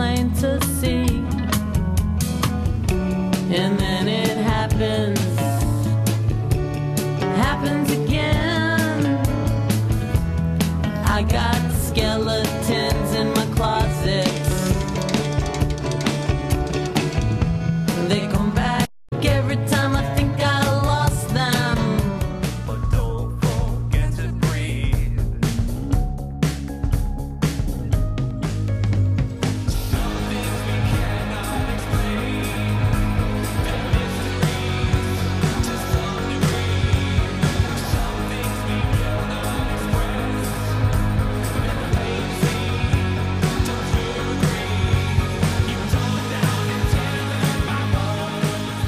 plain to see. And then it happens again. I got skeletons in my closets. They come back every time I think I lost them. But don't forget to breathe. Some things we cannot explain. They're mysteries to some degree. Some things we cannot express. They're lazy. Don't you agree? You tore down and tearing my bones.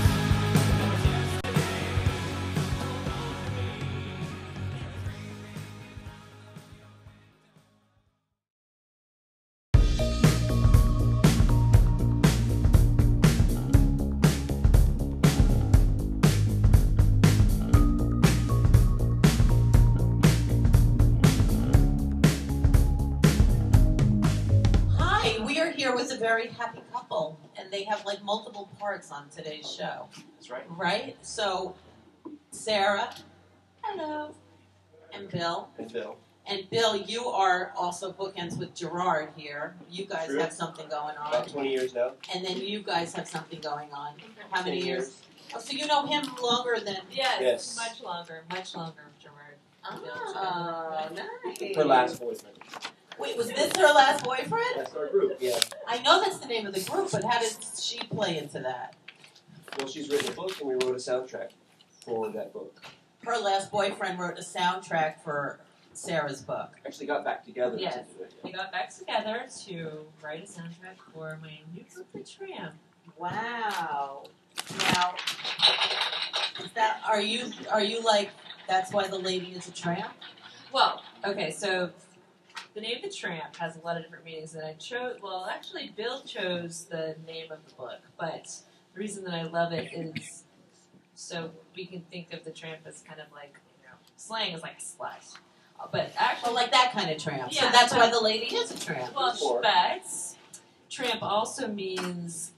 Hi, we are here with a very happy couple, and they have like multiple parts on today's show. That's right. Right? So, Sarah, hello, and Bill. And Bill. And Bill, you are also bookends with Gerard here. You guys True. have something going on. About 20 years now. And then you guys have something going on. How many 10 years? Oh, so you know him longer than... Yes. much longer, Gerard. Oh, nice. Her last boyfriend. Wait, was this her last boyfriend? That's our group, yeah. I know that's the name of the group, but how did she play into that? Well, she's written a book, and we wrote a soundtrack for that book. Her last boyfriend wrote a soundtrack for Sarah's book. Actually got back together. Yes. to do it. We got back together to write a soundtrack for my new book, The Tramp. Wow. Now, are you like, that's why the lady is a tramp? Well, okay, so the name The Tramp has a lot of different meanings, and I chose, well, actually, Bill chose the name of the book, but the reason that I love it is so we can think of the tramp as kind of like, slang is like a slut. But actually, Well, like that kind of tramp. Yeah, So that's but- why the lady is a tramp. well, Sure. but tramp also means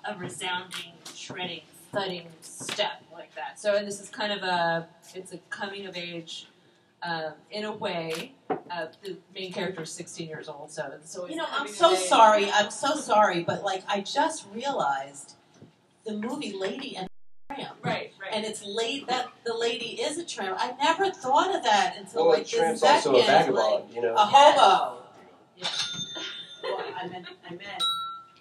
a resounding, shredding, thudding step like that. So, and this is kind of it's a coming of age, in a way. The main character is 16 years old, so it's always. You know, I'm coming so of age. sorry. I'm so sorry, but like I just realized the movie Lady and Tramp. Right. And it's late that the lady is a tramp. I never thought of that until Well, like a tramp's this also a second, vagabond, like, you know. a hobo. Yeah. Well, I meant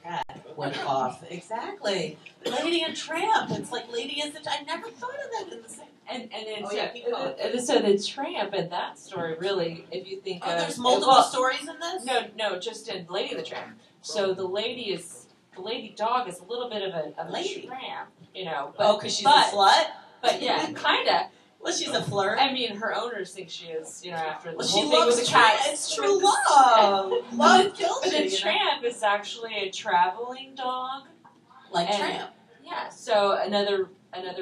that went off. Exactly. Lady and Tramp. It's like Lady is I never thought of that in the same. And then Oh, yeah, keep going. so the tramp in that story really, if you think Oh, of there's multiple well, stories in this? No, just in Lady the Tramp. So the lady dog is a little bit of a Lady. tramp, But, Oh, because she's a slut? But yeah, kinda. Well, she's a flirt. I mean, her owners think she is, after the Well, whole she thing loves with the tramp. cat. It's true love. Love kills But you. the tramp is actually a traveling dog. Like and- Tramp. Yeah. So another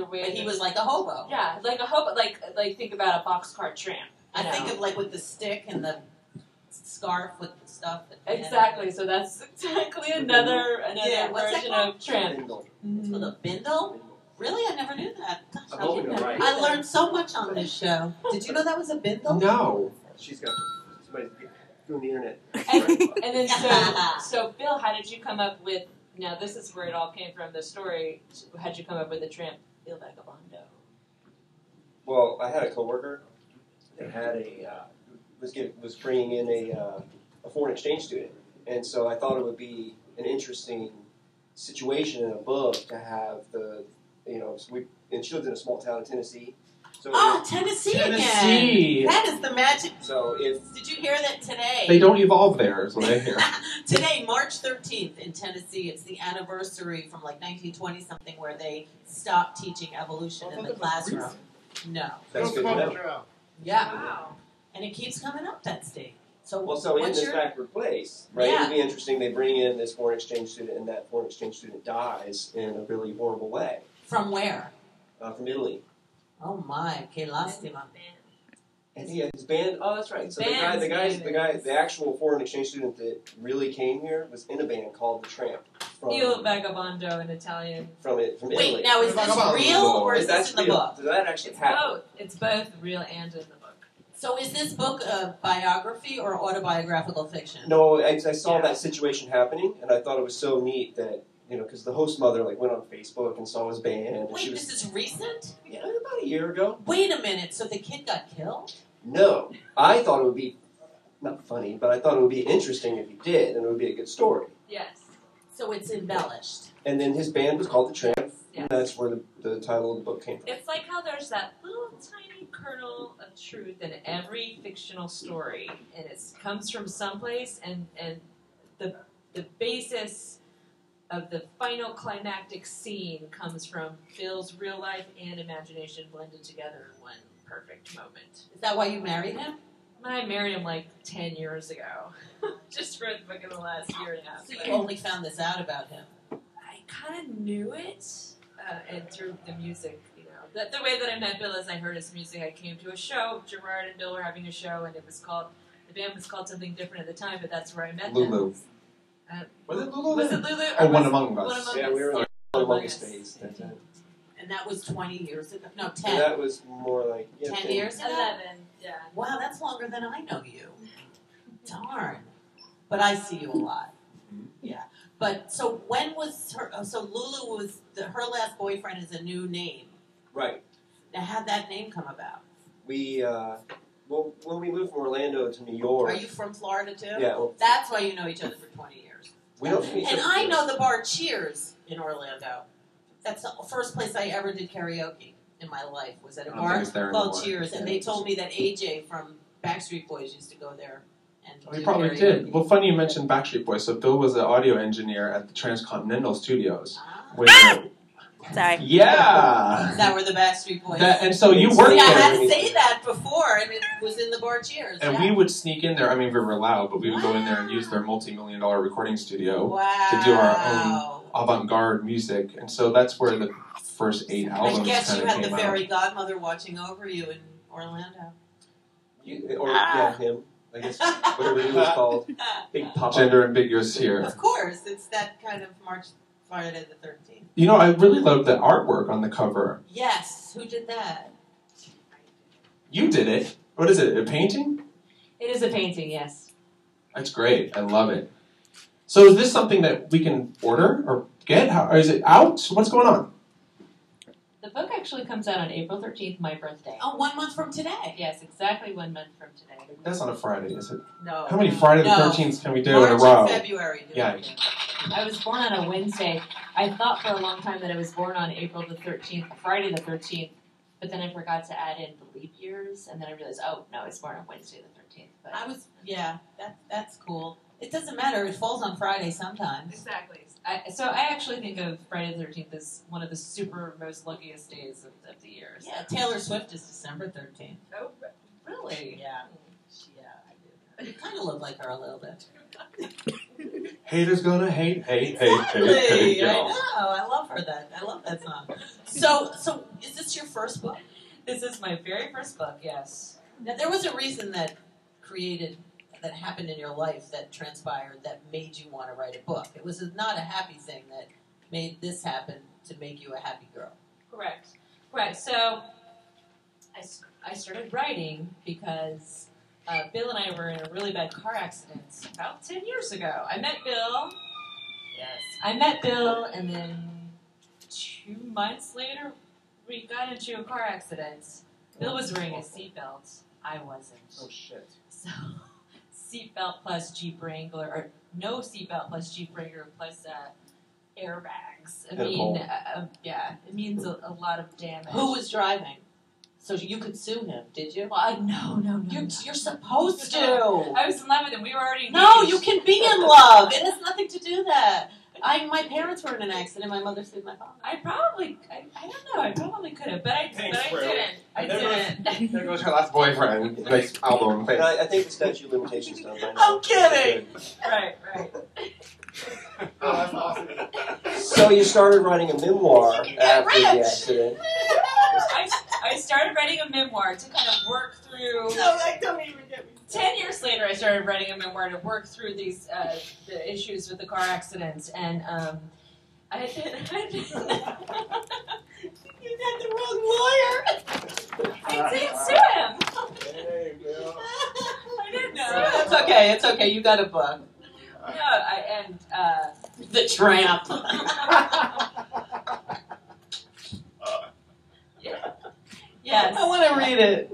way. But he was like a hobo. Yeah, like a hobo. Like think about a boxcar tramp. I think of like with the stick and the scarf with the stuff. Exactly. So that's exactly another Yeah, what's that version called? of tramp. Bindle. With a bindle? Really? I never knew that. Gosh, I'm hoping you're right. I learned so much on this show. Did you know that was a bindle? No. She's got somebody doing the internet. And then so Bill, how did you come up with? Now this is where it all came from. The story. How'd you come up with the tramp Il Vagabondo? Well, I had a coworker that had was bringing in a foreign exchange student, and so I thought it would be an interesting situation in a book to have and she lived in a small town in Tennessee. So Tennessee Tennessee. again. That is the magic. So if Did you hear that today? They don't evolve there, is what I hear. Today, March 13th in Tennessee, it's the anniversary from like 1920-something where they stopped teaching evolution in the classroom. No. that's good to know. Yeah. Wow. And it keeps coming up, that state. So, Well, so in what's this your... backward place, right? Yeah. It'd be interesting. They bring in this foreign exchange student, and that foreign exchange student dies in a really horrible way From where? from Italy. Oh my, que lástima. And his band. Oh, that's right. So the Band's guy, the actual foreign exchange student that really came here was in a band called the Tramp. Il Vagabondo in Italian. From Wait, Italy. now is this real or is this in the real. book? Did that actually It's happen? both. It's both real and in the book. So is this book a biography or autobiographical fiction? No, I saw that situation happening, and I thought it was so neat that, because the host mother went on Facebook and saw his band. And Wait, this is recent? Yeah, about a year ago. Wait a minute, so the kid got killed? No, I thought it would be not funny, but I thought it would be interesting if he did, and it would be a good story. Yes. So it's embellished. And then his band was called the Tramp, Yes. and that's where the title of the book came from. It's like how there's that little tiny kernel of truth in every fictional story, and it comes from someplace, and the basis of the final climactic scene comes from Bill's real life and imagination blended together in one perfect moment. Is that why you married him? I married him like 10 years ago. Just read the book in the last year and a half. So you only found this out about him? I kind of knew it, and through the music, the way that I met Bill is I heard his music. I came to a show. Gerard and Bill were having a show, and the band was called something different at the time, but that's where I met Lulu. them. Was it Lulu? Was it Lulu? Oh, or One was- Among Us. One Among Yeah, Us. we were in One the Among longest Us. phase. And that was 20 years ago. No, 10. And that was more like 10 years ago? 11, yeah. Wow, that's longer than I know you. Darn. But I see you a lot. Yeah. But so when was her? So Lulu was her last boyfriend is a new name. Right. Now, how'd that name come about? We when we moved from Orlando to New York. Are you from Florida too? Yeah. Well, That's why you know each other for 20 years. we don't. And I know the bar Cheers in Orlando. That's the first place I ever did karaoke in my life. Was at a I don't think bar it's there called anymore. Cheers, and they told me that AJ from Backstreet Boys used to go there. And We do probably karaoke. did. Well, funny you mentioned Backstreet Boys. So Bill was an audio engineer at the Transcontinental Studios. Ah. Where, Sorry. yeah. Is that where the Backstreet Boys? And so you See, worked I had there. to say that before, and it was in the bar Cheers. And yeah. we would sneak in there. I mean, we were loud, but we would go in there and use their multi-million-dollar recording studio wow. to do our avant-garde music. And so that's where the first 8 albums I guess kind you of had the came fairy out. godmother watching over you in Orlando. Yeah, him. I guess whatever he was called. Big Papa. Gender ambiguous here. Of course, it's that kind of Friday the 13th. You know, I really love the artwork on the cover. Yes, who did that? You did it. What is it, a painting? It is a painting, yes. That's great. I love it. So is this something that we can order or get? Or is it out? What's going on? The book actually comes out on April 13th, my birthday. Oh, 1 month from today. Yes, exactly 1 month from today. That's on a Friday, is it? No. How many Friday the No. 13th can we do March in a row? and February. Yeah. I was born on a Wednesday. I thought for a long time that I was born on April the 13th, Friday the 13th, but then I forgot to add in the leap years, and then I realized, oh, no, I was born on Wednesday the 13th. But That's cool. It doesn't matter. It falls on Friday sometimes. exactly. So I actually think of Friday the 13th as one of the super most luckiest days of the year. So. Yeah, Taylor Swift is December 13th. Oh, really? Yeah. Yeah, I do. You kind of look like her a little bit. Haters gonna hate. Exactly. I know. I love her. I love that song. So is this your first book? This is my very first book, yes. Now, there was a reason that happened in your life that transpired that made you want to write a book. It was not a happy thing that made this happen to make you a happy girl. Correct. So I started writing because Bill and I were in a really bad car accident about 10 years ago. I met Bill. Yes. I met Bill, and then 2 months later, we got into a car accident. Bill was wearing a seatbelt. I wasn't. Oh, shit. So, seatbelt plus Jeep Wrangler, or no seatbelt plus Jeep Wrangler plus airbags. I Hit a mean, pole. it means a lot of damage. Who was driving? So you could sue him, did you? Well, no. You're supposed to. I was in love with him. We were already engaged. No, you can be in love. It has nothing to do that. My parents were in an accident. My mother sued my father. I don't know. I probably could have, but I Thanks, Will. didn't. I didn't. There goes her last boyfriend. Nice album. And I think the statute of limitations done by now. I'm kidding. Right. Oh, that's awesome. So you started writing a memoir after the rich. accident. I started writing a memoir to kind of work through through. No, like, don't even get me. 10 years later, I started writing a memoir to work through these the issues with the car accident, and I had been You got the wrong lawyer. I didn't sue him. Hey, Bill. I didn't sue No, him. it's okay. It's okay. You got a book. The Tramp. Yes. I want to read it.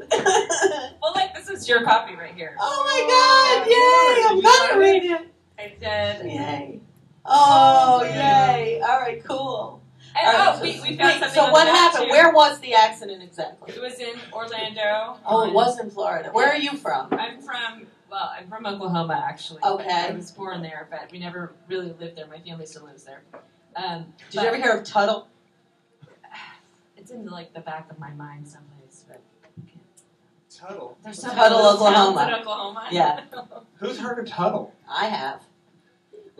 Well, like this is your copy right here. Oh my God! Yay! I'm gonna read it. I did. Yay! Oh, yay! All right, cool. And All right, we so- found wait, something. so on what the map, happened? too. Where was the accident exactly? It was in Orlando. Oh, it was in Florida. Where are you from? I'm from Oklahoma, actually. Okay. I was born there, but we never really lived there. My family still lives there. Did you ever hear of Tuttle? It's in like the back of my mind someplace, but Tuttle. there's some Tuttle, little towns Oklahoma. in Oklahoma. Yeah. Who's heard of Tuttle? I have.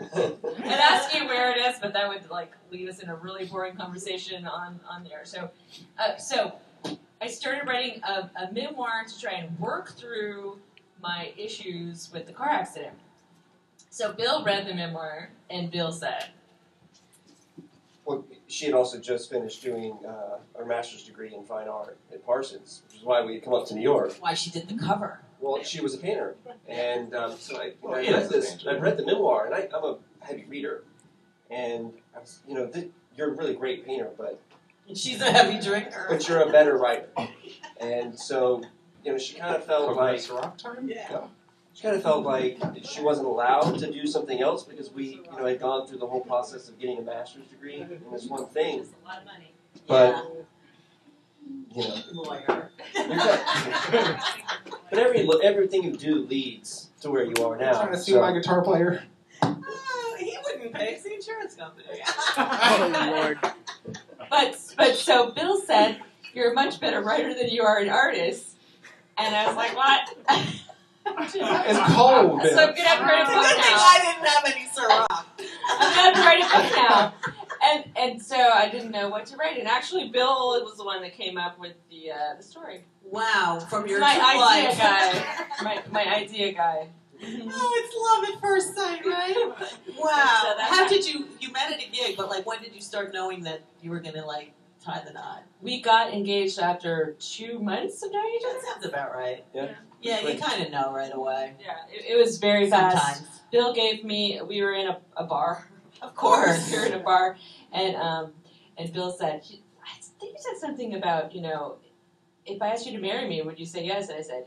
I'd ask you where it is, but that would like lead us in a really boring conversation on there. So I started writing a memoir to try and work through my issues with the car accident. So Bill read the memoir, and Bill said, Well, she had also just finished doing her master's degree in fine art at Parsons, which is why we had come up to New York. Why she did the cover. Well, she was a painter, and so I Yeah, read this. I read the memoir, and I'm a heavy reader, and I was, you're a really great painter, but She's a heavy drinker. you're a better writer, and so she kind of felt like Rock time? Yeah. she kind of felt like she wasn't allowed to do something else because we had gone through the whole process of getting a master's degree in this one thing, "It's a lot of money." but Lawyer. but everything you do leads to where you are now. Trying to So- steal my guitar player? He wouldn't pay. It's the insurance company. Oh, Lord. But so Bill said, "You're a much better writer than you are an artist," and I was like, "What?" It's cold, So I'm Bill. gonna write a Good book thing now. I didn't have any Ciroc. I'm gonna write a book now. And so I didn't know what to write. And actually, Bill was the one that came up with the story. Wow, from your My true idea life. guy. My idea guy. Oh, it's love at first sight, right? So Wow. that's How how- did you met at a gig, but like when did you start knowing that you were gonna like tie the knot? We got engaged after 2 months of knowing each That other. sounds about right. Yeah. Yeah, you kind of know right away. Yeah, it was very fast. Sometimes. Bill gave me. We were in a bar. Of course. We were in a bar, and Bill said, "I think you said something about if I asked you to marry me, would you say yes?" And I said,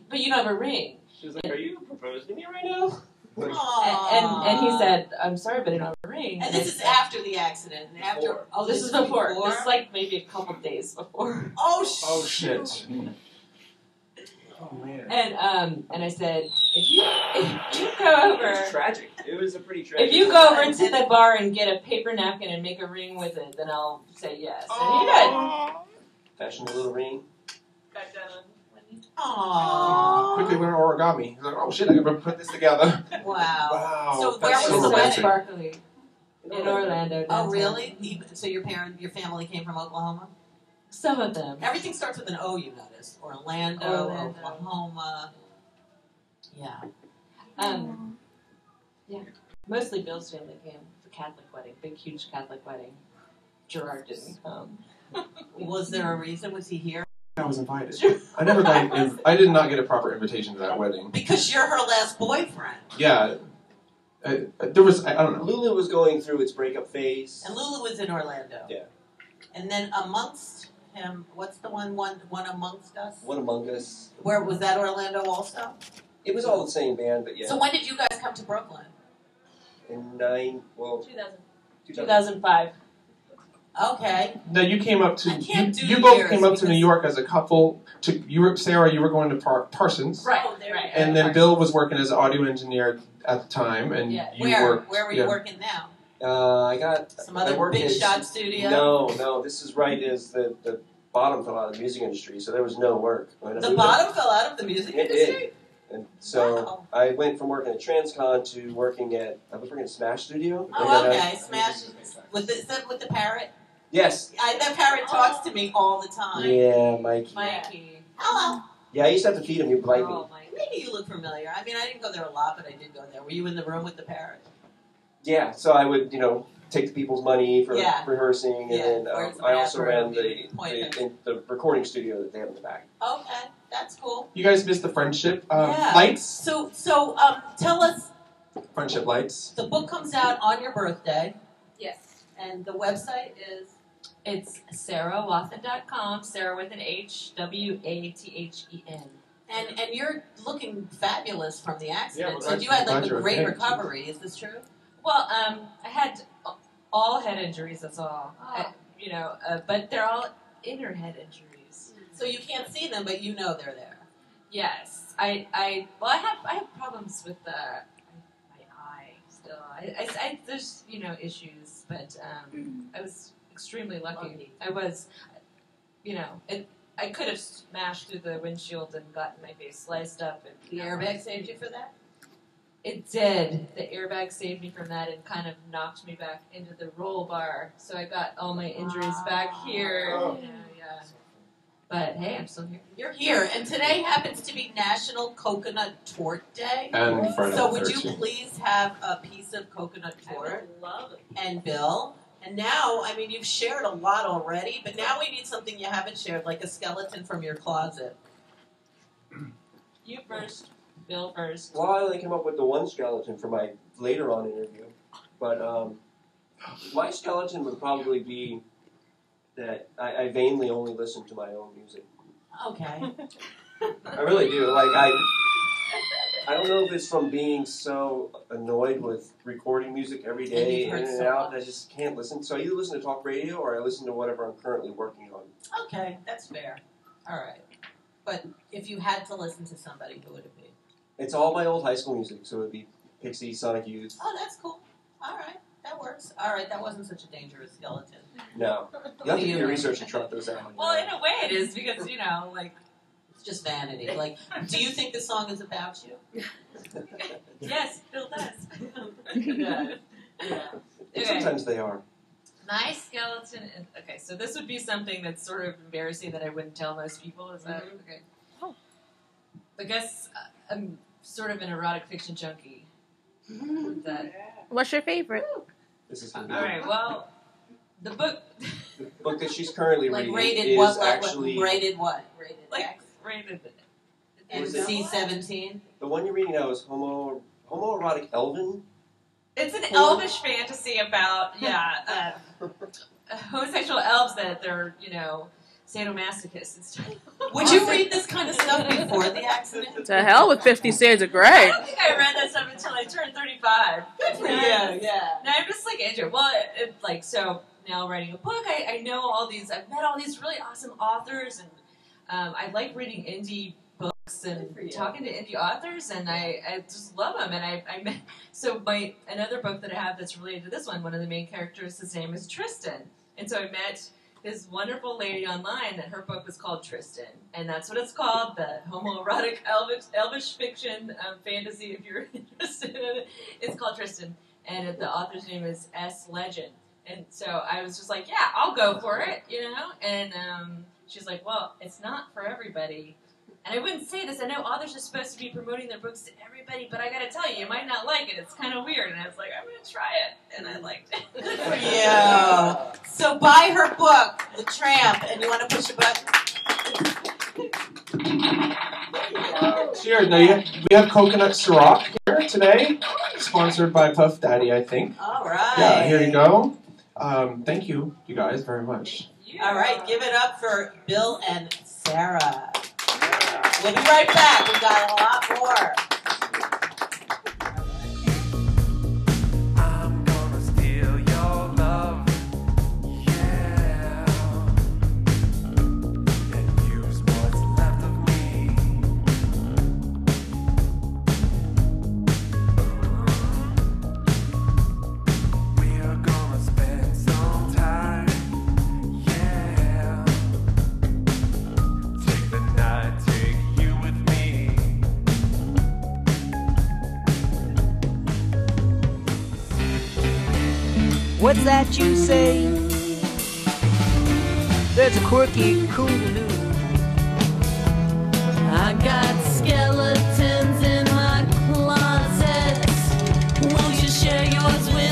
but you don't have a ring." She was like, "Are you proposing to me right now?" And he said, "I'm sorry, but I don't have a ring." And this is after the accident, and after. Before. Oh, This is before. This is like maybe a couple days before. Oh, Oh, shit. Oh, man. And I said, if you go over, Tragic. It was a pretty tragic. if you go over to the bar and get a paper napkin and make a ring with it, then I'll say yes. And he did. Fashion a little ring. Got done. Aww. Quickly went origami. He's like, oh shit, I gotta put this together. Wow. Wow. So where that's was so It was so romantic. sparkly in Orlando. Oh, downtown. really? So your family came from Oklahoma? Some of them. Everything starts with an O, you notice. Orlando. Oklahoma. Yeah. Yeah. Mostly Bill's family came. The Catholic wedding, big, huge Catholic wedding. Gerard didn't come. Was there a reason? Was he here? I was invited. I never got. I did not get a proper invitation to that wedding. Because you're her last boyfriend. Yeah. There was. I don't know. Lulu was going through its breakup phase. And Lulu was in Orlando. Yeah. And then amongst him, what's the one amongst us? One Among Us. Where was that Orlando also? It was all the same band, but yeah. So when did you guys come to Brooklyn? In 2000. 2000. 2005. Okay. No, you came up to. I can't do you both years came up to New because- York as a couple. Sarah, you were going to Parsons. Right. Oh, there right. you go. And then Bill was working as an audio engineer at the time, and Yeah. you Where worked. were you yeah. working now? I got Some I other worked big as- shot studio? No. This is right as the bottom fell out of the music industry, so there was no work. When I The moved bottom fell out of the music It industry? did. And so Wow. I went from working at Transcon to working at Smash Studio. And Oh, then okay. Smash with the parrot. Yes. That parrot talks to me all the time. Yeah, Mikey. Mikey. Hello. Yeah, I used to have to feed him. He'd bite me. Oh my. Maybe you look familiar. I mean, I didn't go there a lot, but I did go there. Were you in the room with the parrot? Yeah, so I would, take the people's money for Yeah. rehearsing, Yeah, and then where's the I also ran bathroom? Point the recording studio that they have in the back. Okay, that's cool. You guys missed the friendship Yeah. lights? So, tell us, Friendship lights. the book comes out on your birthday, Yes. and the website is? It's SarahWathen.com, Sarah with an H, WATHEN. And you're looking fabulous from the accident. Yeah, So you had like glad a you're great okay. recovery. Is this true? Well, I had all head injuries, that's all. But they're all inner head injuries. So you can't see them, but you know they're there. Yes. I have problems with my eye still. There's, issues, but I was extremely lucky. I was, I could have smashed through the windshield and gotten my face sliced up. And The airbag saved you for that? It did. The airbag saved me from that and kind of knocked me back into the roll bar. So I got all my injuries back here. Oh. Yeah. But hey, I'm still here. You're here, and today happens to be National Coconut Torte Day. And Friday So the would you 13th. please have a piece of coconut I torte would love it. and BiLL? And now, I mean, you've shared a lot already, but now we need something you haven't shared, like a skeleton from your closet. You first. BiLL first. Well, I only came up with the one skeleton for my later on interview, but my skeleton would probably be that I vainly only listen to my own music. Okay. I really do. Like I don't know if it's from being so annoyed with recording music every And day you've heard in and so out much. that I just can't listen. So I either listen to talk radio or I listen to whatever I'm currently working on. Okay, that's fair. All right. But if you had to listen to somebody, who would it be? It's all my old high school music, so it would be Pixies, Sonic Youth. Oh, that's cool. All right, that works. All right, that wasn't such a dangerous skeleton. No, you have to do your research to track those out. Well, in a way it is because, It's just vanity. Like, do you think the song is about you? yes, BiLL does. Yeah. Okay. Sometimes they are. My skeleton is, okay, so this would be something that's sort of embarrassing that I wouldn't tell most people. Is that okay? Oh. I guess I'm sort of an erotic fiction junkie. That, What's your favorite? This is all gonna be right, well, the book, the book that she's currently Like reading rated is what? actually Rated what? Rated like, X? rated And Was it- C-17? the one you're reading now is homoerotic Elven. It's an elvish fantasy about, homosexual elves that they're, sadomasochists and stuff. Would you read this kind of stuff before the accident? To hell with 50 Shades of I Grey. don't think I read that stuff until I turned 35. Yeah. No, I'm just like into it. Well, so now writing a book, I know all these, I've met all these really awesome authors, and I like reading indie books and talking to indie authors, and I just love them. And I met, so another book that I have that's related to this one of the main characters, his name is Tristan. And so I met this wonderful lady online that her book was called Tristan, and that's what it's called, the homoerotic elvish fiction fantasy, if you're interested in it. It's called Tristan, and the author's name is S. Legend. And so I was just like, yeah, I'll go for it, and she's like, well, it's not for everybody. And I wouldn't say this, I know authors are supposed to be promoting their books to everybody, but I gotta tell you might not like it, it's kind of weird. And I was like, I'm gonna try it, and I liked it. Good for you. So buy her book, The Tramp, and you want to push a button? Cheers. Now we have coconut Ciroc here today, sponsored by Puff Daddy, I think. All right. Yeah, here you go. Thank you guys very much. All right, give it up for BiLL and Sarah. We'll be right back. We got a lot more. I'm gonna steal your love, yeah, and use what's left of me. We're gonna spend some time, yeah. Take the night, take you with me. What's that you say? There's a quirky cooloo. I got skeletons